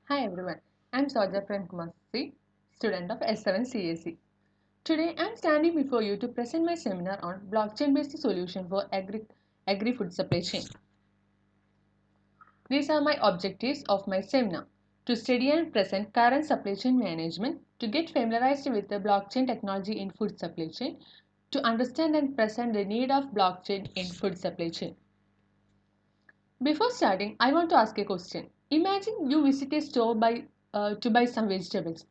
Hi everyone, I'm Soja Prem Kumasi, student of S7 CAC. Today I'm standing before you to present my seminar on blockchain-based solution for agri-food supply chain. These are my objectives of my seminar: to study and present current supply chain management, to get familiarized with the blockchain technology in food supply chain, to understand and present the need of blockchain in food supply chain. Before starting, I want to ask a question. Imagine you visit a store to buy some vegetables.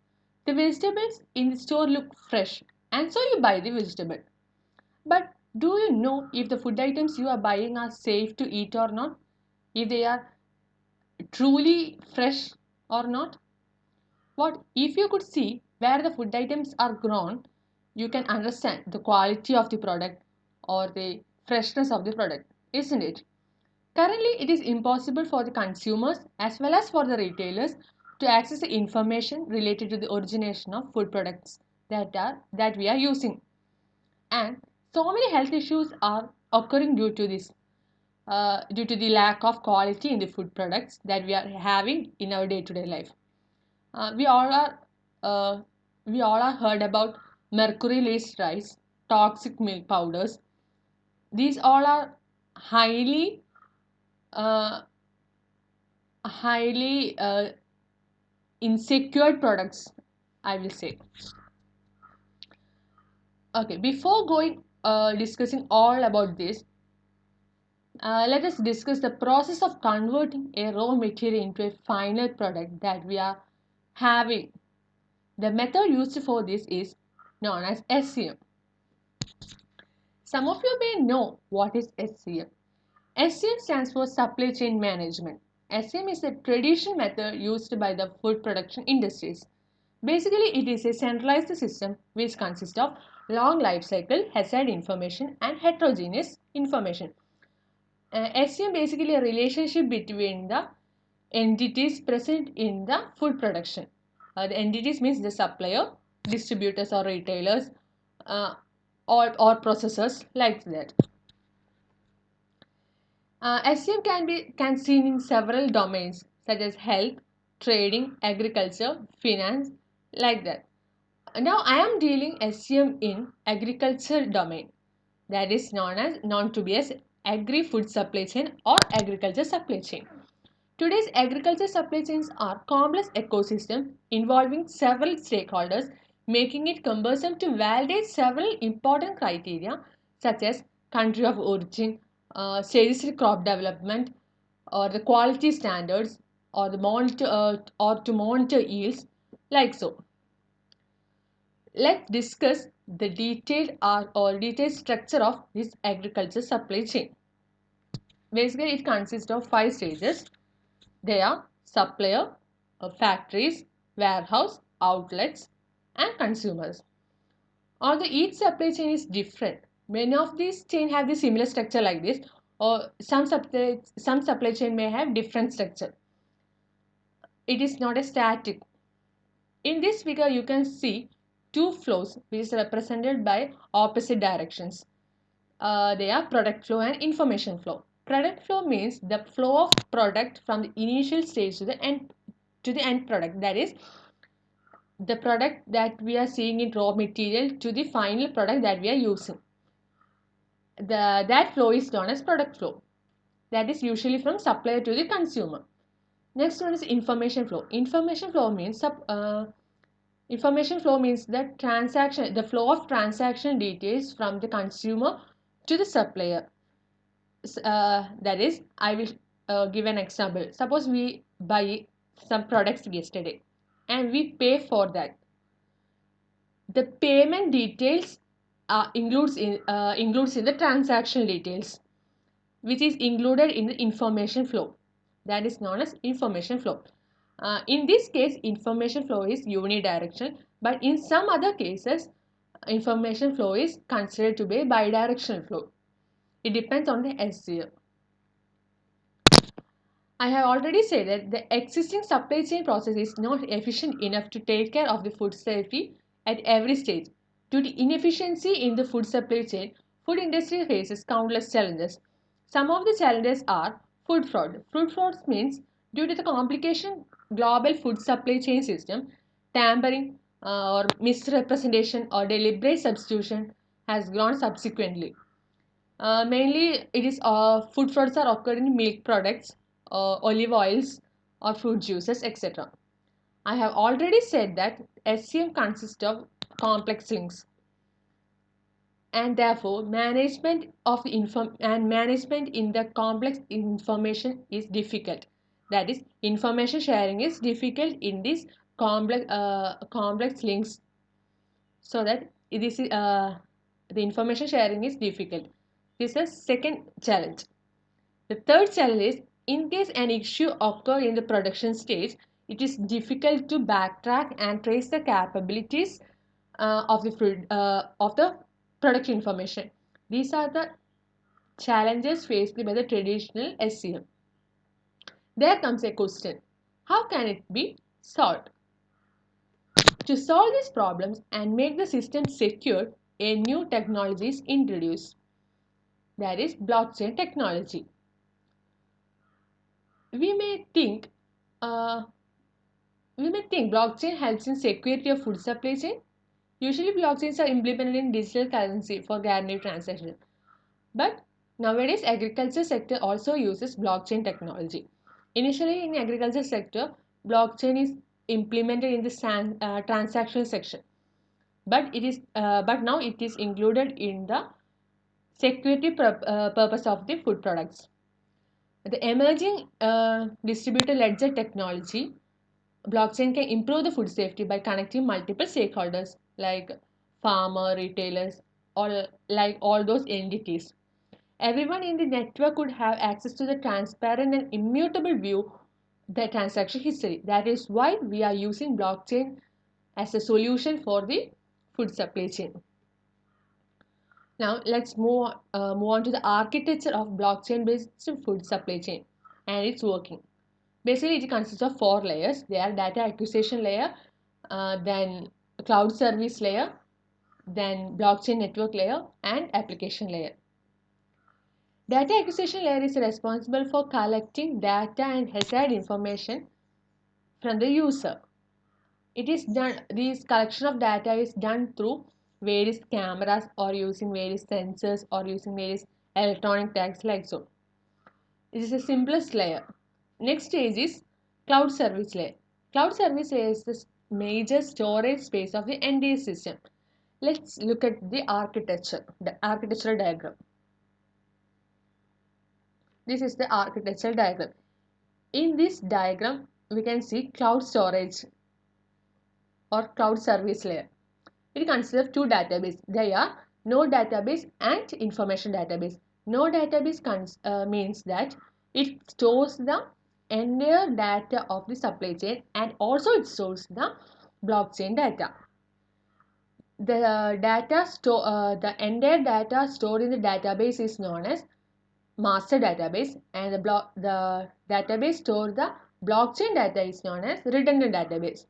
The vegetables in the store look fresh, and so you buy the vegetable. But do you know if the food items you are buying are safe to eat or not? If they are truly fresh or not? What if you could see where the food items are grown, you can understand the quality of the product or the freshness of the product, isn't it? Currently, it is impossible for the consumers as well as for the retailers to access the information related to the origination of food products that we are using. And so many health issues are occurring due to the lack of quality in the food products that we are having in our day-to-day life. Uh, we all are uh, we all are heard about mercury-laced rice, toxic milk powders. These all are highly uh, highly insecure products, I will say. Okay, before going discussing all about this, let us discuss the process of converting a raw material into a final product that we are having. The method used for this is known as SCM. Some of you may know what is SCM. SCM stands for Supply Chain Management. SCM is a traditional method used by the food production industries. Basically, it is a centralized system which consists of long life cycle, hazard information, and heterogeneous information. SCM basically a relationship between the entities present in the food production. The entities means the supplier, distributors or retailers, uh, or processors like that. SCM can seen in several domains such as health, trading, agriculture, finance, like that. Now I am dealing SCM in agriculture domain, that is known to be as agri-food supply chain or agriculture supply chain. Today's agriculture supply chains are complex ecosystem involving several stakeholders, making it cumbersome to validate several important criteria such as country of origin, stages of crop development, or the quality standards, or the monitor yields, like so. Let's discuss the detailed structure of this agriculture supply chain. Basically, it consists of 5 stages. They are supplier, factories, warehouse, outlets, and consumers. Although each supply chain is different, many of these chains have the similar structure like this, or some supply chain may have different structure. It is not a static. In this figure, you can see two flows which is represented by opposite directions. They are product flow and information flow. Product flow means the flow of product from the initial stage to the end product. That is the product that we are seeing in raw material to the final product that we are using. That flow is known as product flow. That is usually from supplier to the consumer. Next one is information flow. Information flow means the flow of transaction details from the consumer to the supplier. That is, I will give an example. Suppose we buy some products yesterday and we pay for that. The payment details includes in the transaction details, which is included in the information flow. That is known as information flow. In this case, information flow is unidirectional, but in some other cases, information flow is considered to be a bidirectional flow. It depends on the SCM. I have already said that the existing supply chain process is not efficient enough to take care of the food safety at every stage. Due to inefficiency in the food supply chain, food industry faces countless challenges. Some of the challenges are food fraud. Food fraud means Due to the complication global food supply chain system, tampering or misrepresentation or deliberate substitution has grown subsequently. Mainly, it is food products are occurred in milk products, olive oils, or fruit juices, etc. I have already said that SCM consists of complex links, and therefore management in the complex information is difficult. That is, information sharing is difficult in these complex links. So that this is the information sharing is difficult. This is the second challenge. The third challenge is, in case an issue occurs in the production stage, it is difficult to backtrack and trace the capabilities of the product information. These are the challenges faced by the traditional SCM. There comes a question: how can it be solved? To solve these problems and make the system secure, a new technology is introduced. That is blockchain technology. We may think uh, we may think blockchain helps in security of food supply chain. Usually, blockchains are implemented in digital currency for guaranteed transactions. But nowadays, agriculture sector also uses blockchain technology. Initially, in agriculture sector, blockchain is implemented in the transactional section, but now it is included in the security purpose of the food products. The emerging distributed ledger technology, blockchain can improve the food safety by connecting multiple stakeholders like farmer, retailers, or like all those entities. Everyone in the network could have access to the transparent and immutable view the transaction history. That is why we are using blockchain as a solution for the food supply chain. Now let's move on to the architecture of blockchain-based food supply chain and its working. Basically, it consists of four layers. They are data acquisition layer, then cloud service layer, then blockchain network layer, and application layer. Data acquisition layer is responsible for collecting data and hazard information from the user. It is done. This collection of data is done through various cameras or using various sensors or using various electronic tags like so. This is the simplest layer. Next stage is cloud service layer. Cloud service layer is the major storage space of the entire system. Let's look at the architectural diagram. This is the architectural diagram. In this diagram, we can see cloud storage or cloud service layer. It consists of two databases. They are node database and information database. Node database means that it stores the entire data of the supply chain and also it stores the blockchain data. The entire data stored in the database is known as master database, and the database stored the blockchain data is known as redundant database.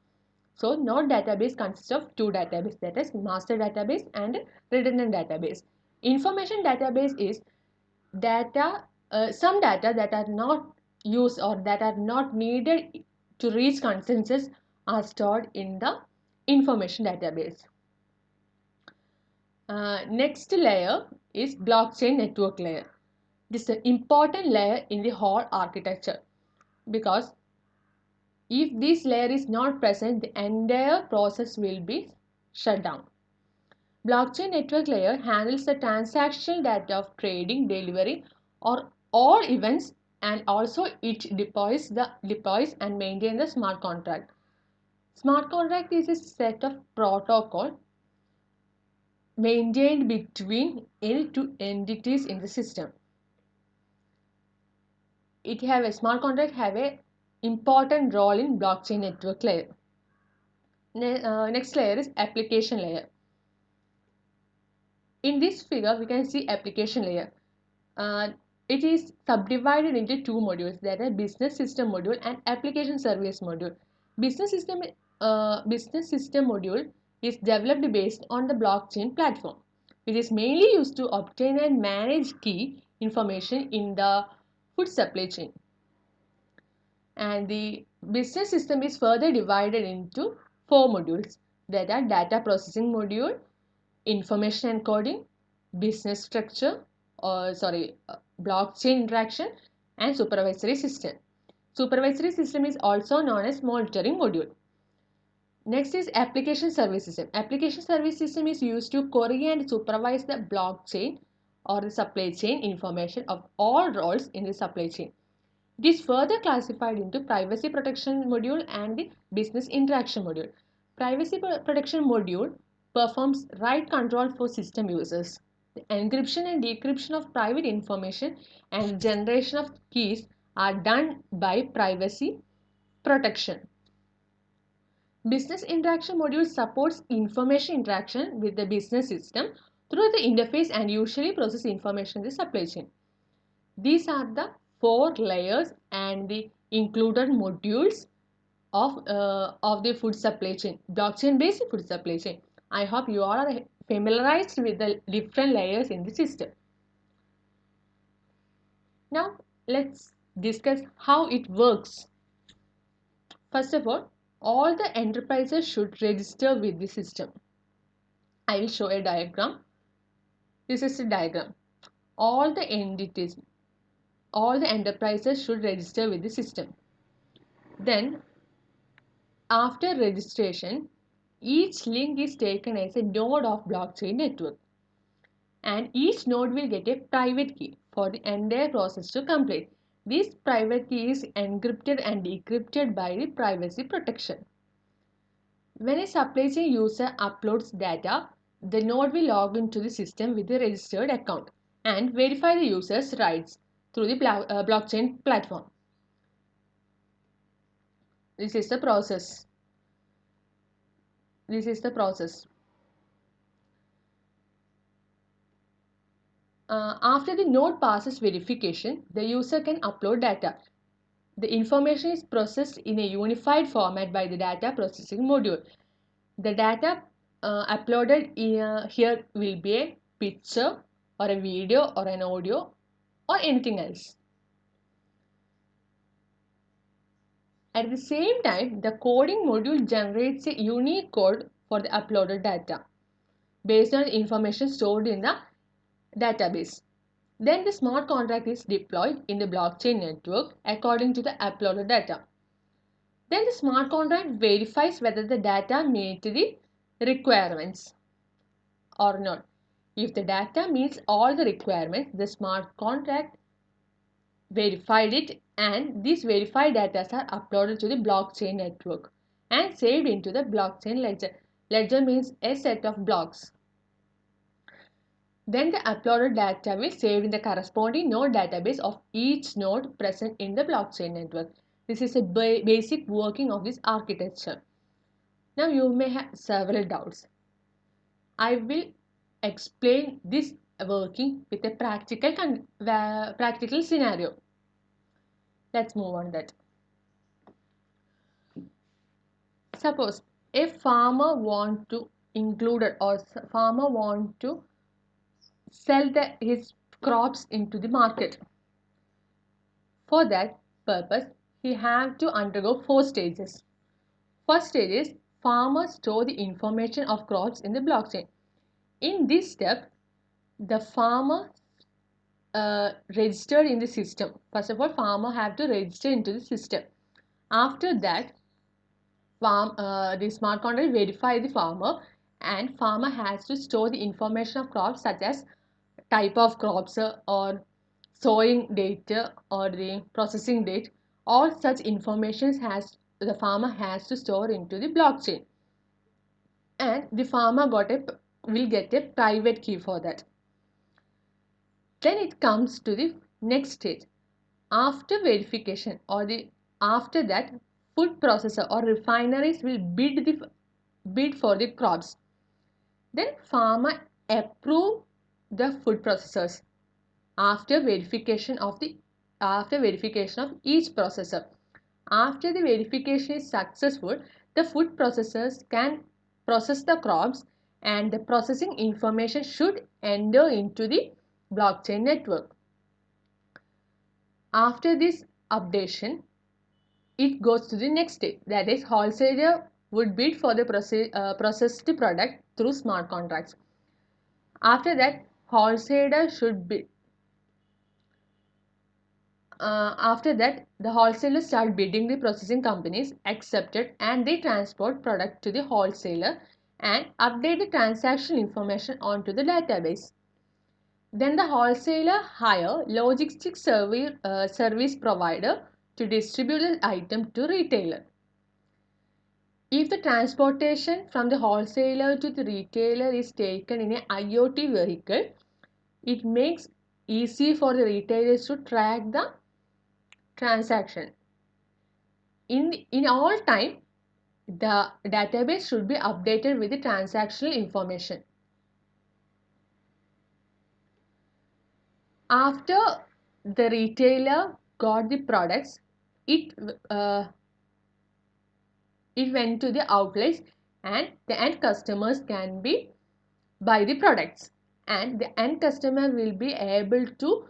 So node database consists of two databases, that is master database and redundant database. Information database is some data that are not used or that are not needed to reach consensus are stored in the information database. Next layer is blockchain network layer. This is an important layer in the whole architecture because if this layer is not present, the entire process will be shut down. Blockchain network layer handles the transactional data of trading, delivery, or all events, and also it deploys and maintains the smart contract. Smart contract is a set of protocol maintained between any two entities in the system. A smart contract have a important role in blockchain network layer. Next layer is application layer. In this figure, we can see application layer. It is subdivided into two modules, that are business system module and application service module. Business system module is developed based on the blockchain platform. It is mainly used to obtain and manage key information in the food supply chain. And the business system is further divided into four modules, that are data processing module, information encoding, business structure, blockchain interaction, and supervisory system. Supervisory system is also known as monitoring module. Next is application service system. Application service system is used to query and supervise the blockchain or the supply chain information of all roles in the supply chain. It is further classified into privacy protection module and the business interaction module. Privacy protection module performs write control for system users. The encryption and decryption of private information and generation of keys are done by privacy protection. Business interaction module supports information interaction with the business system through the interface and usually process information in the supply chain. These are the four layers and the included modules of the food supply chain, blockchain based food supply chain. I hope you all are familiarized with the different layers in the system. Now let's discuss how it works. First of all the enterprises should register with the system. I will show a diagram. This is a diagram. All the entities, all the enterprises should register with the system. Then after registration, each link is taken as a node of blockchain network, and each node will get a private key for the entire process to complete. This private key is encrypted and decrypted by the privacy protection. When a supply chain user uploads data, the node will log into the system with a registered account and verify the user's rights through the blockchain platform. This is the process. This is the process. After the node passes verification, the user can upload data. The information is processed in a unified format by the data processing module. The data uploaded here will be a picture or a video or an audio or anything else. At the same time, the coding module generates a unique code for the uploaded data based on information stored in the database. Then the smart contract is deployed in the blockchain network according to the uploaded data. Then the smart contract verifies whether the data meet the requirements or not. If the data meets all the requirements, the smart contract verified it, and these verified data are uploaded to the blockchain network and saved into the blockchain ledger. Ledger means a set of blocks. Then the uploaded data will save in the corresponding node database of each node present in the blockchain network. This is a basic working of this architecture. Now you may have several doubts. I will explain this working with a practical scenario. Let's move on that. Suppose a farmer want to include or farmer want to sell his crops into the market. For that purpose, he have to undergo four stages. First stage is farmers store the information of crops in the blockchain. In this step, the farmer registered in the system. First of all, farmer have to register into the system. After that, the smart contract verify the farmer, and farmer has to store the information of crops such as type of crops or sowing date or the processing date. All such information the farmer has to store into the blockchain, and the farmer will get a private key for that. Then it comes to the next stage. After verification after that, food processor or refineries will bid for the crops. Then farmer approve the food processors after verification of each processor. After the verification is successful, the food processors can process the crops, and the processing information should enter into the blockchain network. After this updation, it goes to the next step, that is wholesaler would bid for the processed product through smart contracts. After that, wholesaler should bid. After that, the wholesalers start bidding the processing companies accepted, and they transport product to the wholesaler and update the transaction information onto the database. Then the wholesaler hire logistics service provider to distribute the item to retailer. If the transportation from the wholesaler to the retailer is taken in an IoT vehicle, it makes easy for the retailers to track the transaction. In all time, the database should be updated with the transactional information. After the retailer got the products, it uh, it went to the outlets, and the end customers can be buy the products, and the end customer will be able to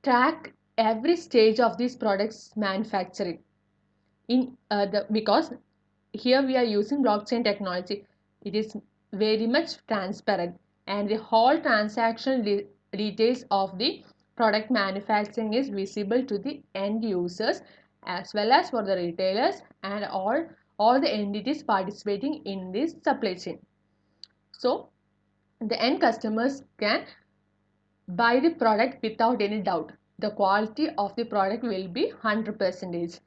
track every stage of these products manufacturing in the because here we are using blockchain technology. It is very much transparent, and the whole transaction details of the product manufacturing is visible to the end users as well as for the retailers and all the entities participating in this supply chain. So the end customers can buy the product without any doubt. The quality of the product will be 100%.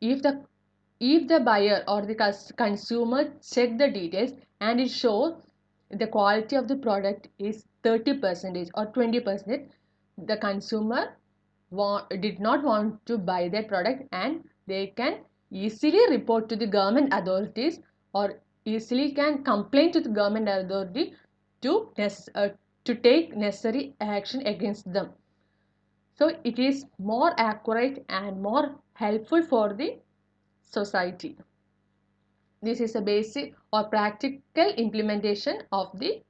If the buyer or the consumer check the details and it shows the quality of the product is 30% or 20%, the consumer did not want to buy that product, and they can easily report to the government authorities or easily can complain to the government authority to to take necessary action against them. So it is more accurate and more helpful for the society. This is a basic or practical implementation of the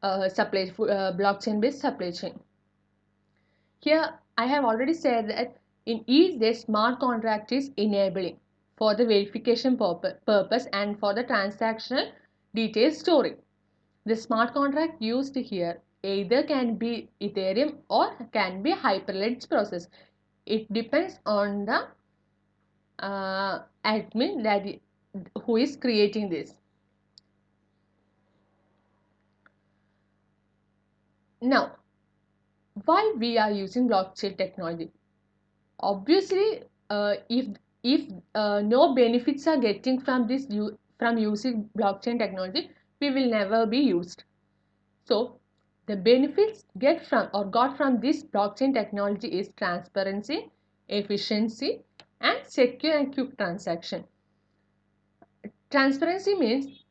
blockchain based supply chain. Here I have already said that in each the smart contract is enabling for the verification purpose and for the transactional detail storing. The smart contract used here either can be Ethereum or can be Hyperledger process. It depends on the admin who is creating this. Now, why we are using blockchain technology? Obviously, if no benefits are getting from from using blockchain technology, we will never be used. So, the benefits got from this blockchain technology is transparency, efficiency, and secure and quick transaction. Transparency means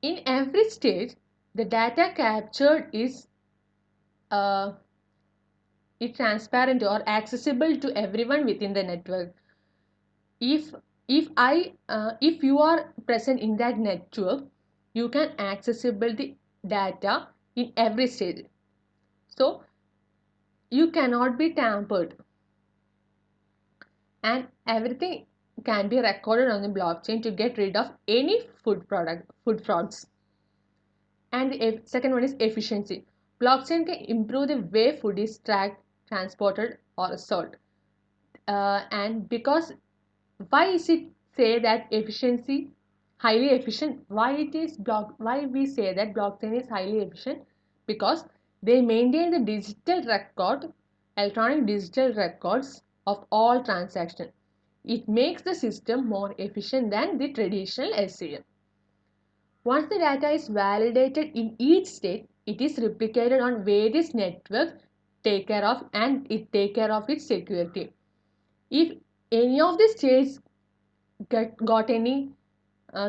in every stage, the data captured uh, is transparent or accessible to everyone within the network. If if you are present in that network, you can accessible the data in every stage. So you cannot be tampered, and everything can be recorded on the blockchain to get rid of any food frauds. And the second one is efficiency. Blockchain can improve the way food is tracked, transported, or sold. And because why is it say that efficiency highly efficient? Why we say that blockchain is highly efficient? Because they maintain the electronic digital records of all transactions. It makes the system more efficient than the traditional SCM. Once the data is validated in each state, it is replicated on various networks take care of and it take care of its security. If any of the states got any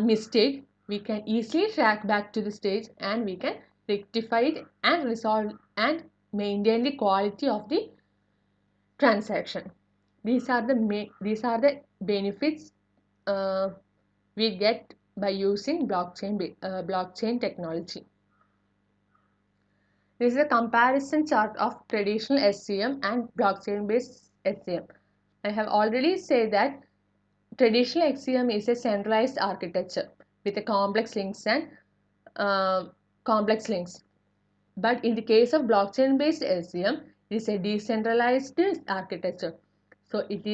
mistake, we can easily track back to the stage and we can rectify it and resolve and maintain the quality of the transaction. These are the benefits we get by using blockchain technology. This is a comparison chart of traditional SCM and blockchain based SCM. I have already said that traditional HCM is a centralized architecture with a complex links and uh, complex links. But in the case of blockchain-based HCM, it is a decentralized architecture. So it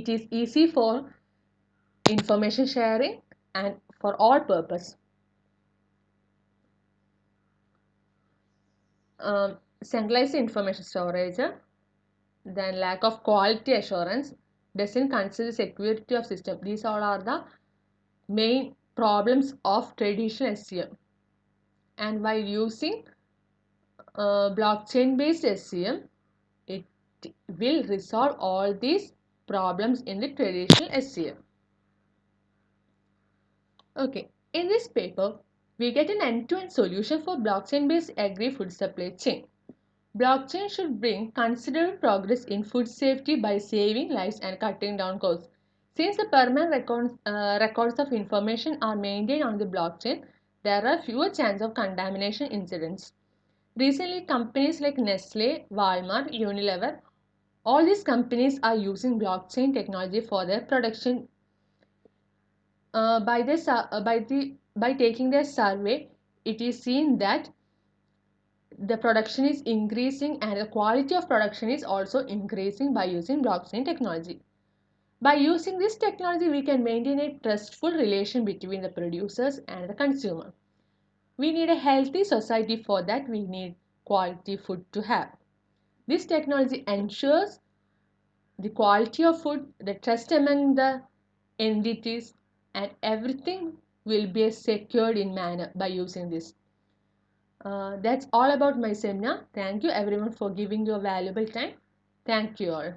is easy for information sharing and for all purpose. Centralized information storage, then lack of quality assurance, doesn't consider security of system. These all are the main problems of traditional HCM. And while using blockchain based HCM, it will resolve all these problems in the traditional HCM. Okay, in this paper, we get an end-to-end solution for blockchain-based agri-food supply chain. Blockchain should bring considerable progress in food safety by saving lives and cutting down costs. Since the permanent records of information are maintained on the blockchain, there are fewer chances of contamination incidents. Recently, companies like Nestle, Walmart, Unilever, all these companies are using blockchain technology for their production. By taking their survey, it is seen that the production is increasing and the quality of production is also increasing by using blockchain technology. By using this technology, we can maintain a trustful relation between the producers and the consumer. We need a healthy society. For that, we need quality food to have. This technology ensures the quality of food, the trust among the entities, and everything will be secured in manner by using this. That's all about my seminar. Thank you everyone for giving your valuable time. Thank you all.